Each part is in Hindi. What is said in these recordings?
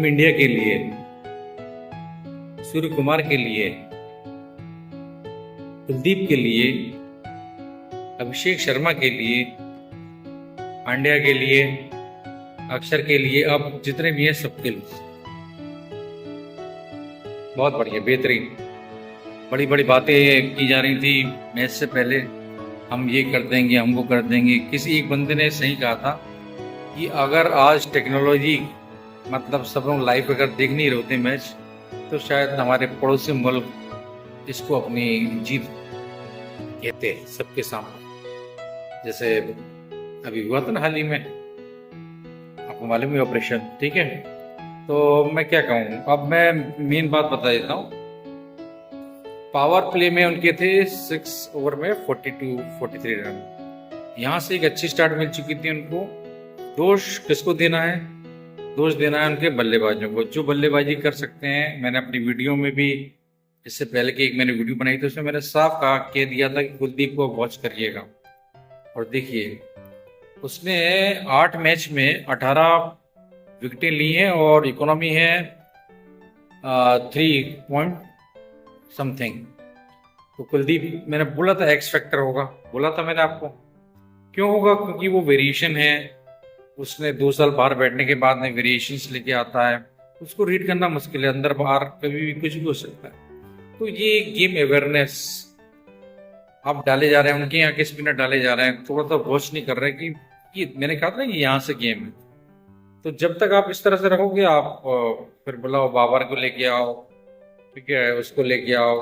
टीम इंडिया के लिए, सूर्य कुमार के लिए, कुलदीप के लिए, अभिषेक शर्मा के लिए, पांड्या के लिए, अक्षर के लिए, अब जितने भी हैं सबके लिए बहुत बढ़िया, बेहतरीन। बड़ी बड़ी बातें की जा रही थी मैच से पहले, हम ये कर देंगे, हम वो कर देंगे। किसी एक बंदे ने सही कहा था कि अगर आज टेक्नोलॉजी मतलब सब लोग लाइव अगर देख नहीं रहे होते मैच, तो शायद हमारे पड़ोसी मुल्क इसको अपनी जीत कहते हैं सबके सामने। जैसे अभी हुआ था ना हाल ही में, आपको मालूम है ऑपरेशन, ठीक है। तो मैं क्या कहूँ, अब मैं मेन बात बता देता हूँ। पावर प्ले में उनके थे 6 ओवर में 42-43 रन। यहाँ से एक अच्छी स्टार्ट मिल चुकी थी उनको। दोष किसको देना है? दोष देना है उनके बल्लेबाजों को, जो बल्लेबाजी कर सकते हैं। मैंने अपनी वीडियो में भी, इससे पहले की एक मैंने वीडियो बनाई थी, उसमें मैंने साफ कह दिया था कि कुलदीप को वॉच करिएगा। और देखिए, उसने 8 मैच में 18 विकेटें ली हैं और इकोनॉमी है 3 पॉइंट समथिंग। तो कुलदीप, मैंने बोला था एक्स फैक्टर होगा, बोला था मैंने आपको। क्यों होगा? क्योंकि वो वेरिएशन है। उसने 2 साल बाहर बैठने के बाद में वेरिएशंस लेके आता है, उसको रीड करना मुश्किल है। अंदर बाहर कभी भी कुछ भी हो सकता है। तो ये गेम अवेयरनेस आप डाले जा रहे हैं, उनके यहाँ के स्पिनर डाले जा रहे हैं, थोड़ा सा वॉच नहीं कर रहे कि ये मैंने कहा था कि यहाँ से गेम है। तो जब तक आप इस तरह से रखोगे, आप फिर बुलाओ बाबर को लेके आओ, ठीक है, उसको लेके आओ,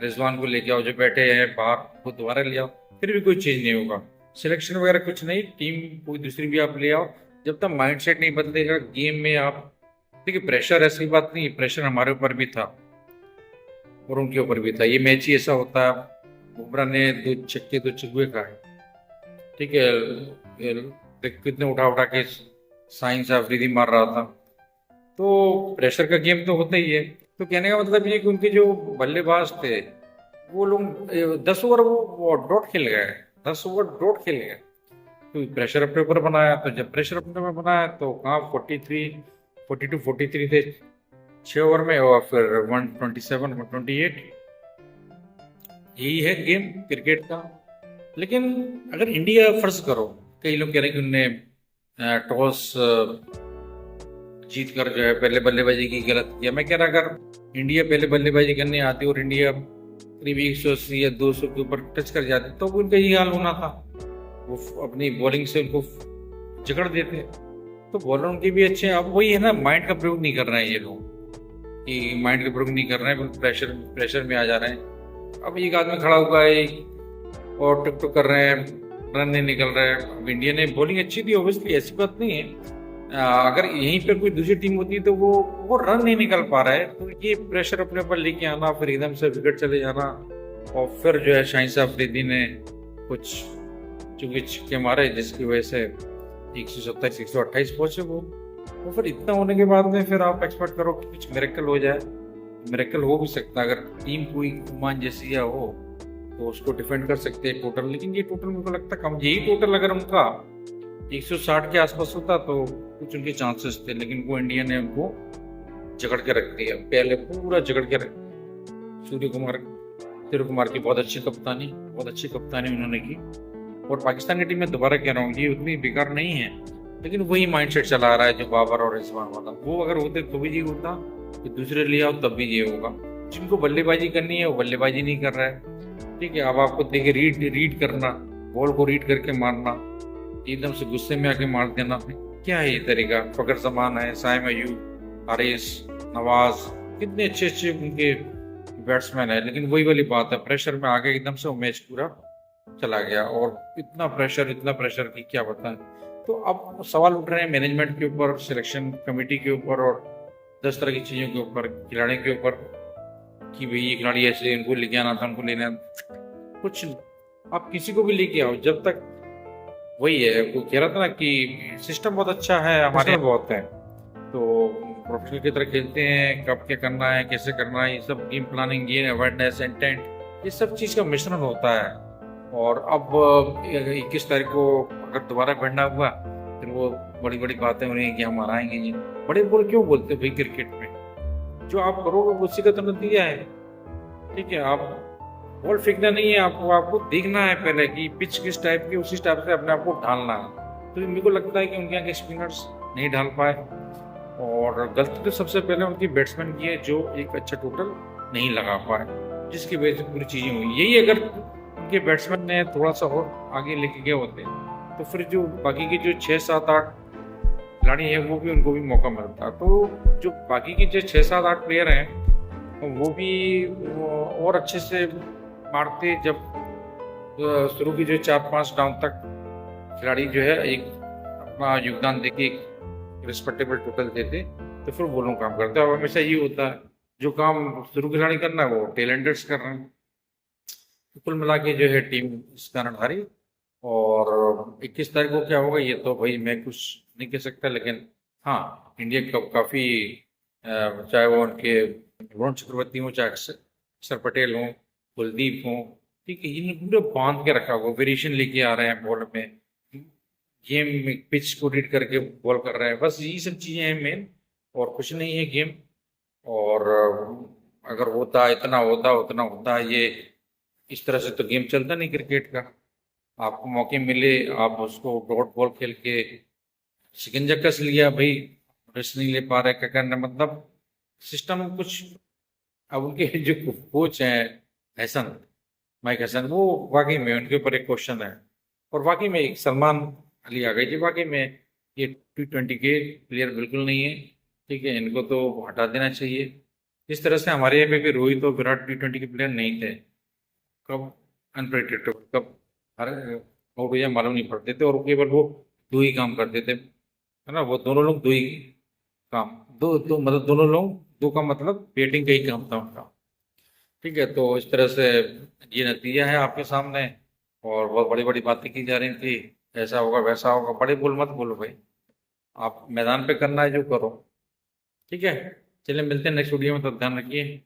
रिजवान को लेके आओ, जो बैठे हैं बाहर, वो दोबारा ले आओ, फिर भी कोई चेंज नहीं होगा। सिलेक्शन वगैरह कुछ नहीं, टीम कोई दूसरी भी आप ले आओ। जब तक माइंडसेट नहीं बदलेगा गेम में, आप देखिए प्रेशर ऐसी बात नहीं, प्रेशर हमारे ऊपर भी था और उनके ऊपर भी था। ये मैच ही ऐसा होता है। बुमराह ने 2 छक्के 2 चौके खाए, ठीक है, कितने उठा उठा के साइंस अफरीदी मार रहा था। तो प्रेशर का गेम तो होता ही है। तो कहने का मतलब ये कि उनके जो बल्लेबाज थे, वो लोग 10 ओवर वो डॉट खेल गए, 10 ओवर डॉट खेल गए। तो प्रेशर अपने ऊपर बनाया, तो जब प्रेशर अपने ऊपर बनाया तो कहाँ 42-43 थे 6 ओवर में, और फिर 127-128। यही है गेम क्रिकेट का। लेकिन अगर इंडिया, फर्ज करो, कई लोग कह रहे हैं कि उनने टॉस जीत कर जो है पहले बल्लेबाजी की गलत किया। मैं कह रहा, अगर इंडिया पहले बल्लेबाजी करने आती और इंडिया करीब 180 या 200 के ऊपर टच कर जाती, तो उनका ये हाल होना था। वो अपनी बॉलिंग से उनको जकड़ देते। तो बॉलर उनके भी अच्छे हैं। अब वही है ना, माइंड का प्रयोग नहीं कर रहे हैं ये लोग, कि माइंड का प्रयोग नहीं कर रहे हैं, प्रेशर में आ जा रहे हैं। अब एक आदमी खड़ा हुआ है और टुक टुक कर रहे हैं, रन नहीं निकल रहा है। अब इंडिया ने बॉलिंग अच्छी थी, ऑब्वियसली, ऐसी बात नहीं है। अगर यहीं पर कोई दूसरी टीम होती है तो वो रन नहीं निकल पा रहा है। तो ये प्रेशर अपने ऊपर लेके आना, फिर एकदम से विकेट चले जाना, और फिर जो है शाहिन अफरीदी ने कुछ चुके छिक्के मारे, जिसकी वजह से 127-128 पहुंचे वो। तो फिर इतना होने के बाद में फिर आप एक्सपेक्ट करो कि कुछ मिरेकल हो जाए। मिरेकल हो भी सकता है, अगर टीम कोई ओमान जैसी या हो तो उसको डिफेंड कर सकते हैं टोटल। लेकिन ये टोटल मुझे लगता है कम, यही टोटल अगर उनका 160 के आसपास होता तो कुछ उनके चांसेस थे। लेकिन वो इंडिया ने उनको जकड़ के रख दिया, पहले पूरा जकड़ के रख। सूर्य कुमार की बहुत अच्छी कप्तानी उन्होंने की। और पाकिस्तान की टीम में दोबारा कह रहा हूँ, ये उतनी बेकार नहीं है, लेकिन वही माइंडसेट चला रहा है जो बाबर और रिजवान वाला। वो अगर होते तो भी ये होता, कि दूसरे ले आओ तब भी ये होगा। जिनको बल्लेबाजी करनी है वो बल्लेबाजी नहीं कर रहा है, ठीक है। अब आपको देखिए, रीड करना, बॉल को रीड करके मारना, एकदम से गुस्से में आके मार देना, क्या है ये तरीका? फकर जमान है, साइम अयूब, हारिस, नवाज, कितने अच्छे उनके बैट्समैन है। लेकिन वही वाली बात है, प्रेशर में आके एकदम से वो मैच पूरा चला गया। और इतना प्रेशर की क्या बताएं। तो अब सवाल उठ रहे हैं मैनेजमेंट के ऊपर, सिलेक्शन कमेटी के ऊपर, और 10 तरह की चीज़ों के ऊपर, खिलाड़ियों के ऊपर, कि भाई ये खिलाड़ी ऐसे, इनको लेके आना था, उनको लेना। कुछ आप किसी को भी लेके आओ, जब तक वही है, वो कह रहा था ना कि सिस्टम बहुत अच्छा है हमारे, बहुत है, तो प्रोफेशनल की तरह खेलते हैं, कब क्या करना है, कैसे करना है, ये सब गेम प्लानिंग, ये अवेयरनेस, इंटेंट, ये सब चीज़ का मिश्रण होता है। और अब 21 तारीख को अगर दोबारा भिड़ना हुआ, फिर वो बड़ी बड़ी बातें हो रही हैं कि हम हराएंगे जी। बड़े बॉल क्यों बोलते हैं भाई क्रिकेट में? जो आप करोगे उसी का तो नतीजा है। ठीक है, आप बॉल फेंकना नहीं है आपको, आपको देखना है पहले कि पिच किस टाइप की, उसी टाइप से अपने आप को ढालना है। तो मेरे को लगता है कि उनके यहाँ के स्पिनर्स नहीं ढाल पाए, और गलती तो सबसे पहले उनकी बैट्समैन की है जो एक अच्छा टोटल नहीं लगा पाए, जिसकी वजह से पूरी चीज़ें हुई। यही अगर उनके बैट्समैन ने थोड़ा सा और आगे लेके गए होते तो फिर जो बाकी के जो 6 7 8 खिलाड़ी हैं वो भी, उनको भी मौका मिलता। तो जो बाकी के जो 6 7 8 प्लेयर हैं वो भी और अच्छे से मारते जब शुरू की जो 4 5 डाउन तक खिलाड़ी जो है एक अपना योगदान देके एक रिस्पेक्टेबल टोटल देते, तो फिर वो लोग काम करते हैं। और हमेशा ये होता है जो काम शुरू खिलाड़ी करना है वो टैलेंटेड्स कर रहे हैं। तो कुल मिला के जो है टीम इस कारण हारी। और 21 तारीख को क्या होगा ये तो भाई मैं कुछ नहीं कह सकता, लेकिन हाँ इंडिया कप काफ़ी चाहे वो उनके वरुण चक्रवर्ती हों, चाहे अक्षर पटेल हों, कुलदीप हों, ठीक है, इन्हें पूरे बांध के रखा हुआ, वेरिएशन लेके आ रहे हैं बॉल में, गेम पिच को रीड करके बॉल कर रहे हैं, बस यही सब चीज़ें हैं मेन, और कुछ नहीं है गेम। और अगर होता इतना होता उतना होता, ये इस तरह से तो गेम चलता नहीं क्रिकेट का। आपको मौके मिले आप उसको डॉट बॉल खेल के शिकंजा कस लिया भाई, रेस्ट नहीं ले पा रहे, क्या करना, मतलब सिस्टम कुछ। अब उनके जो कोच हैं हसन, माइक हसन, वो वाकई में उनके ऊपर एक क्वेश्चन है। और वाकई में एक सलमान अली आ गई जी, वाकई में ये T20 के प्लेयर बिल्कुल नहीं है। ठीक है, इनको तो हटा देना चाहिए। इस तरह से हमारे यहाँ पे भी रोहित और विराट T20 के प्लेयर नहीं थे। कब अनप्रेडिक्टेबल कब हर आउट हो जाए मालूम नहीं पड़ते थे, और केवल वो दो ही काम करते थे, है ना, वो दोनों लोग दो ही काम, दो दो मतलब दोनों लोग, दो का मतलब बैटिंग का ही काम था उनका। ठीक है, तो इस तरह से ये नतीजा है आपके सामने। और बहुत बड़ी बड़ी बातें की जा रही थी, ऐसा होगा वैसा होगा, बड़े बोल मत बोलो भाई, आप मैदान पे करना है जो करो। ठीक है, चलिए मिलते हैं नेक्स्ट वीडियो में, तो ध्यान रखिए।